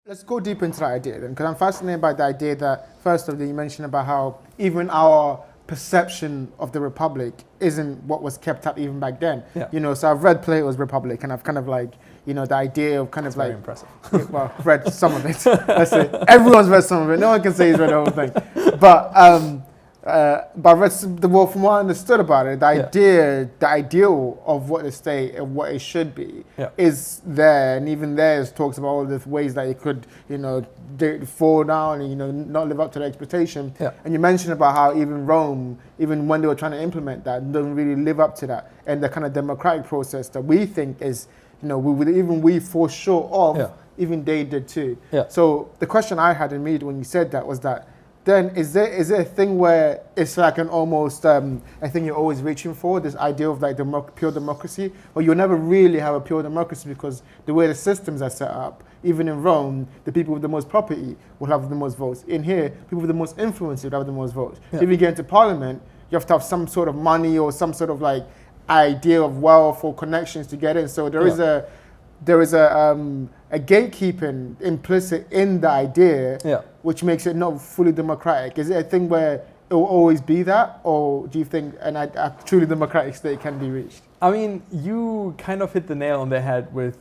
Let's go deep into that idea then, because I'm fascinated by the idea that, first of all, you mentioned about how even our perception of the Republic isn't what was kept up even back then. Yeah. You know, so I've read Plato's Republic, and I've kind of like, you know, the idea of kind of Very like, impressive. well, I've read some of it. Let's say everyone's read some of it. No one can say he's read the whole thing. But I've read from what I understood about it, the ideal of what the state and what it should be is there, and even there it talks about all the ways that it could, you know, fall down and, you know, not live up to the expectation. Yeah. And you mentioned about how even Rome, even when they were trying to implement that, don't really live up to that, and the kind of democratic process that we think is, you know, we fall short of, even they did too. Yeah. So the question I had immediately when you said that was that, then is there a thing where it's like an almost a thing you're always reaching for, this idea of like pure democracy, or you'll never really have a pure democracy because the way the systems are set up, even in Rome, the people with the most property will have the most votes. In here, people with the most influence will have the most votes. Yeah. If you get into parliament, you have to have some sort of money or some sort of like idea of wealth or connections to get in. So there is a gatekeeping implicit in the idea, which makes it not fully democratic. Is it a thing where it will always be that, or do you think a truly democratic state can be reached? I mean, you kind of hit the nail on the head with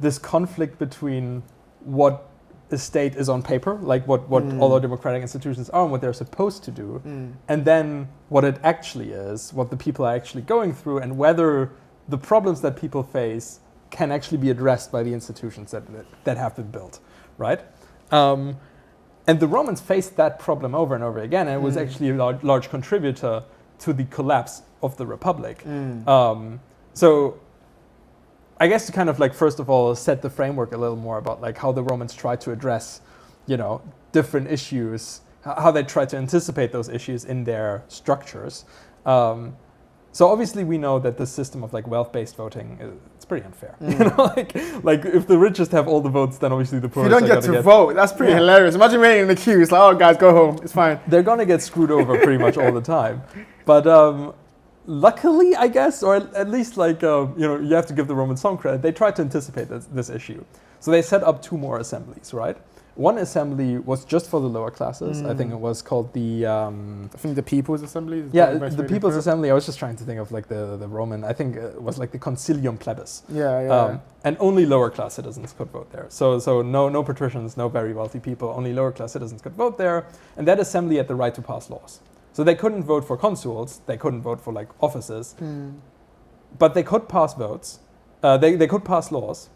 this conflict between what a state is on paper, like what all our democratic institutions are and what they're supposed to do, and then what it actually is, what the people are actually going through, and whether the problems that people face can actually be addressed by the institutions that have been built, right? And the Romans faced that problem over and over again, and it was actually a large contributor to the collapse of the Republic. So I guess to kind of like, first of all, set the framework a little more about like how the Romans tried to address, you know, different issues, how they tried to anticipate those issues in their structures. So obviously we know that the system of like wealth-based voting it's pretty unfair. You know, like if the richest have all the votes, then obviously the poor. If you don't get to vote, that's pretty hilarious. Imagine waiting in the queue. It's like, oh guys, go home. It's fine. They're gonna get screwed over pretty much all the time. But luckily, I guess, or at least like you know, you have to give the Romans some credit. They tried to anticipate this issue, so they set up 2 more assemblies, right? One assembly was just for the lower classes. I think it was called the... I think the People's Assembly? Yeah, the People's Assembly. I was just trying to think of like the Roman... I think it was like the Concilium Plebis. And only lower class citizens could vote there. So no patricians, no very wealthy people, only lower class citizens could vote there. And that assembly had the right to pass laws. So they couldn't vote for consuls, they couldn't vote for like offices, but they could pass votes, they could pass laws.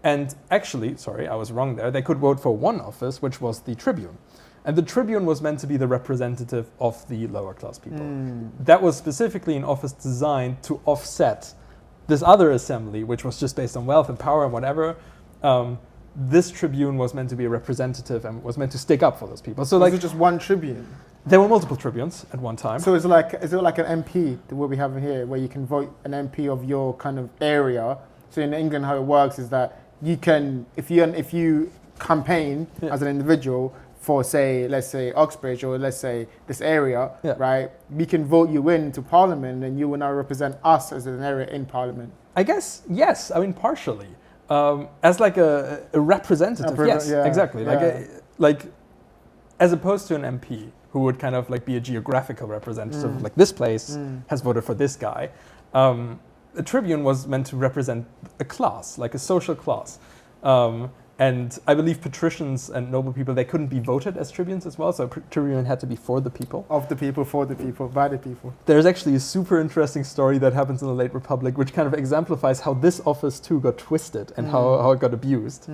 And actually, sorry, I was wrong there. They could vote for one office, which was the tribune. And the tribune was meant to be the representative of the lower class people. That was specifically an office designed to offset this other assembly, which was just based on wealth and power and whatever. This tribune was meant to be a representative and was meant to stick up for those people. So was it just one tribune? There were multiple tribunes at one time. So is it like an MP, what we have here, where you can vote an MP of your kind of area? So in England, how it works is that you can, if you campaign as an individual for, say, let's say Oxbridge or let's say this area, right? We can vote you into Parliament, and you will now represent us as an area in Parliament. I guess yes. I mean, partially as like a representative. Yes, exactly. Like as opposed to an MP who would kind of like be a geographical representative, like this place has voted for this guy. A tribune was meant to represent a class, like a social class. And I believe patricians and noble people, they couldn't be voted as tribunes as well, so a tribune had to be for the people. Of the people, for the people, by the people. There's actually a super interesting story that happens in the late Republic, which kind of exemplifies how this office too got twisted and how it got abused.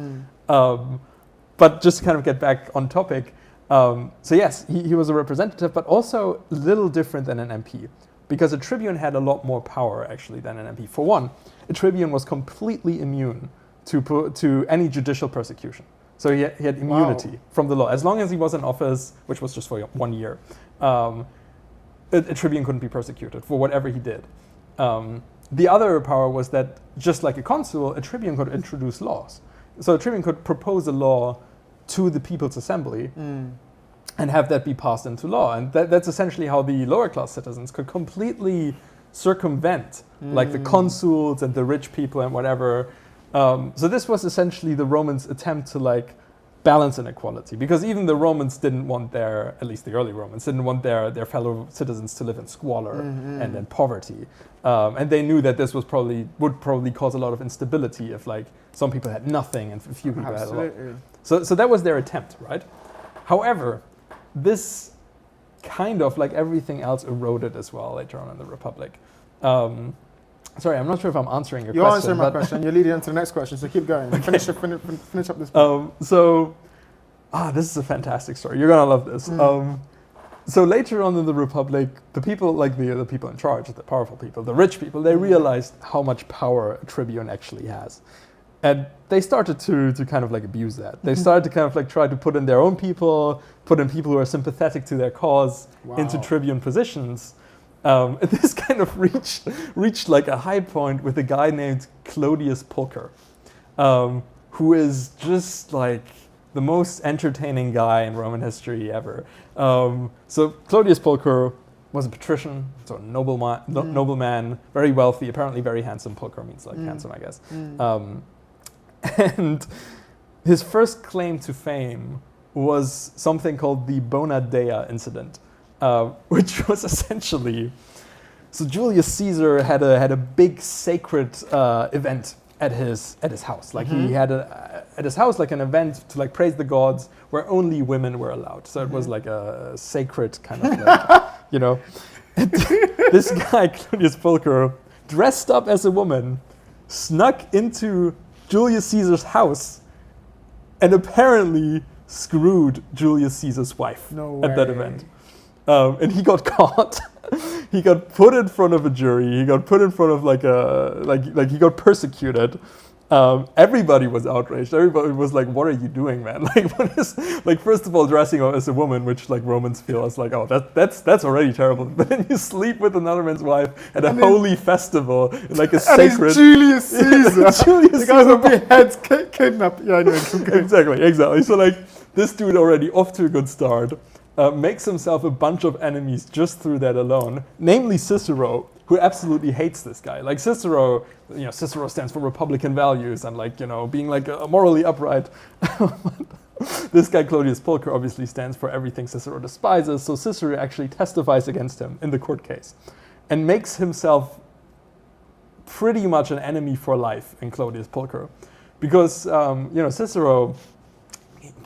But just to kind of get back on topic, so yes, he was a representative, but also a little different than an MP. Because a tribune had a lot more power, actually, than an MP. For one, a tribune was completely immune to any judicial persecution. So he had immunity from the law. As long as he was in office, which was just for 1 year, a tribune couldn't be persecuted for whatever he did. The other power was that, just like a consul, a tribune could introduce laws. So a tribune could propose a law to the People's Assembly, and have that be passed into law. And that's essentially how the lower class citizens could completely circumvent like the consuls and the rich people and whatever. So this was essentially the Romans' attempt to like balance inequality, because even the Romans didn't want their, at least the early Romans, didn't want their fellow citizens to live in squalor and in poverty. And they knew that this would probably cause a lot of instability if like some people had nothing and a few people had a lot. So that was their attempt, right? However, this kind of, like everything else, eroded as well later on in the Republic. Sorry, I'm not sure if I'm answering your question. You're answering my question. You're leading on to the next question, so keep going. Okay. Finish up this point. This is a fantastic story. You're gonna love this. So later on in the Republic, the people, like the people in charge, the powerful people, the rich people, they realized how much power a tribune actually has. And they started to kind of like abuse that. They started to kind of like try to put in their own people, put in people who are sympathetic to their cause into tribune positions. And this kind of reached like a high point with a guy named Clodius Pulcher, who is just like the most entertaining guy in Roman history ever. So Clodius Pulcher was a patrician, so a nobleman, very wealthy, apparently very handsome. Pulcher means like handsome, I guess. And his first claim to fame was something called the Bona Dea incident, which was essentially, so Julius Caesar had a big sacred event at his house. Like he had at his house like an event to like praise the gods where only women were allowed. So it was like a sacred kind of like, you know. And this guy Clodius Pulcher, dressed up as a woman, snuck into Julius Caesar's house and apparently screwed Julius Caesar's wife at that event. And he got caught. He got put in front of a jury. He got put in front of like he got persecuted. Everybody was outraged. Everybody was like, "What are you doing, man? Like, what is like? First of all, dressing up as a woman, which like Romans feel is like, oh, that's already terrible. But then you sleep with another man's wife at a holy festival, like a sacred." And Julius Caesar. Julius the guys Caesar. will be heads kidnapped. Yeah, anyway, Exactly. So like this dude already off to a good start. Makes himself a bunch of enemies just through that alone, namely Cicero, who absolutely hates this guy. Like Cicero stands for Republican values and like, you know, being like morally upright. This guy Clodius Pulcher obviously stands for everything Cicero despises, so Cicero actually testifies against him in the court case and makes himself pretty much an enemy for life in Clodius Pulcher. Because,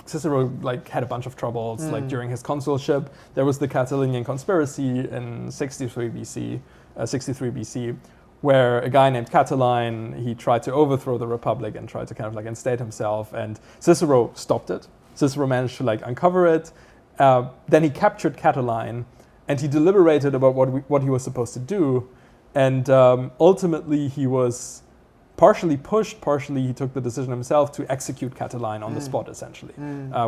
Cicero like had a bunch of troubles like during his consulship. There was the Catiline conspiracy in 63 BC, where a guy named Catiline, he tried to overthrow the Republic and tried to kind of like instate himself, and Cicero stopped it. Cicero managed to like uncover it. Then he captured Catiline, and he deliberated about what he was supposed to do, and ultimately he was partially pushed, partially he took the decision himself to execute Catiline on the spot, essentially,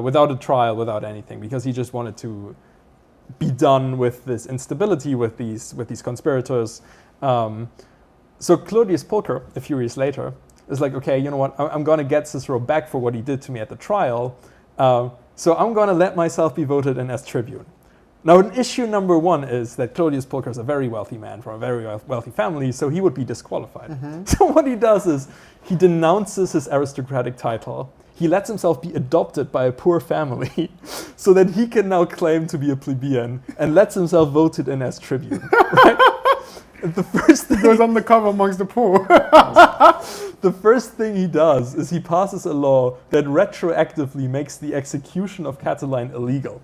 without a trial, without anything, because he just wanted to be done with this instability, with these conspirators. So Clodius Pulcher, a few years later, is like, okay, you know what, I'm going to get Cicero back for what he did to me at the trial, so I'm going to let myself be voted in as tribune. Now, an issue number one is that Clodius Pulcher is a very wealthy man from a very wealthy family, so he would be disqualified. So what he does is he denounces his aristocratic title. He lets himself be adopted by a poor family so that he can now claim to be a plebeian and lets himself voted in as tribune. Right? The first thing he goes undercover amongst the poor. The first thing he does is he passes a law that retroactively makes the execution of Catiline illegal.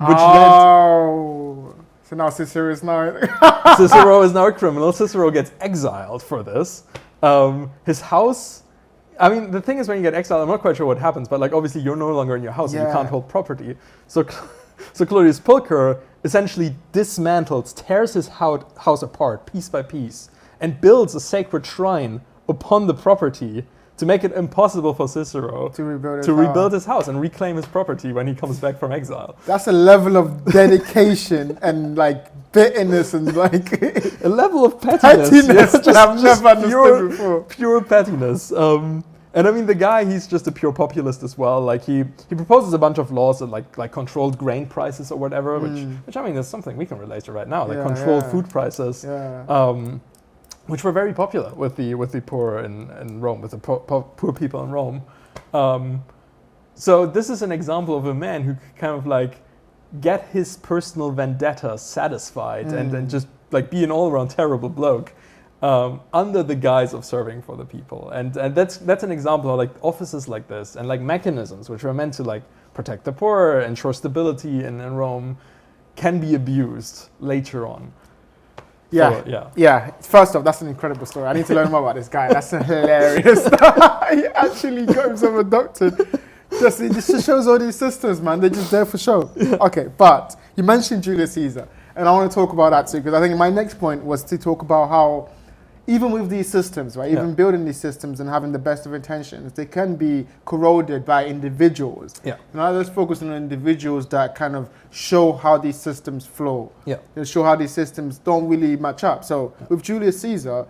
So now Cicero is now Cicero is now a criminal. Cicero gets exiled for this. His house, I mean, the thing is when you get exiled, I'm not quite sure what happens, but like obviously you're no longer in your house and you can't hold property. So Clodius Pulcher essentially dismantles, tears his house apart piece by piece, and builds a sacred shrine upon the property to make it impossible for Cicero to rebuild his house and reclaim his property when he comes back from exile. That's a level of dedication and like bitterness and like a level of pettiness that I've never understood before. Pure pettiness. And I mean, the guy, he's just a pure populist as well. Like he proposes a bunch of laws that like controlled grain prices or whatever, which I mean is something we can relate to right now. Like controlled food prices. Which were very popular with the poor in Rome, with the poor people in Rome. So this is an example of a man who could kind of like get his personal vendetta satisfied and just like be an all-around terrible bloke under the guise of serving for the people. And that's an example of like offices like this and like mechanisms which are meant to like protect the poor, ensure stability in Rome, can be abused later on. Yeah, So, yeah. First off, that's an incredible story. I need to learn more about this guy. That's hilarious. He actually got himself adopted. It just shows all these systems, man. They're just there for show. Okay, but you mentioned Julius Caesar, and I want to talk about that too, because I think my next point was to talk about how even with these systems, right, even building these systems and having the best of intentions, they can be corroded by individuals. Yeah. Now let's focus on individuals that kind of show how these systems flow. Yeah. They show how these systems don't really match up. So with Julius Caesar,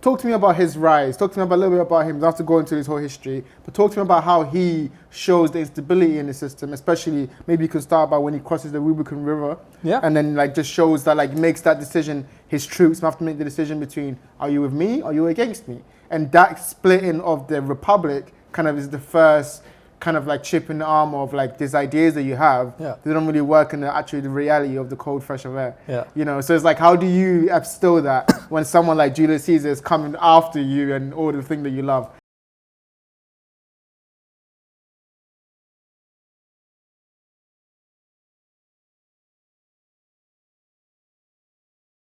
talk to me about his rise. Talk to me about a little bit about him. You don't have to go into his whole history, but talk to me about how he shows the instability in the system, especially maybe you could start by when he crosses the Rubicon River. Yeah. And then like just shows that like makes that decision, his troops have to make the decision between are you with me or are you against me? And that splitting of the Republic kind of is the first kind of like chip in the armor of like these ideas that you have. Yeah. They don't really work in the reality of the cold, fresh air. Yeah. You know, so it's like, how do you upstill that when someone like Julius Caesar is coming after you and all the thing that you love?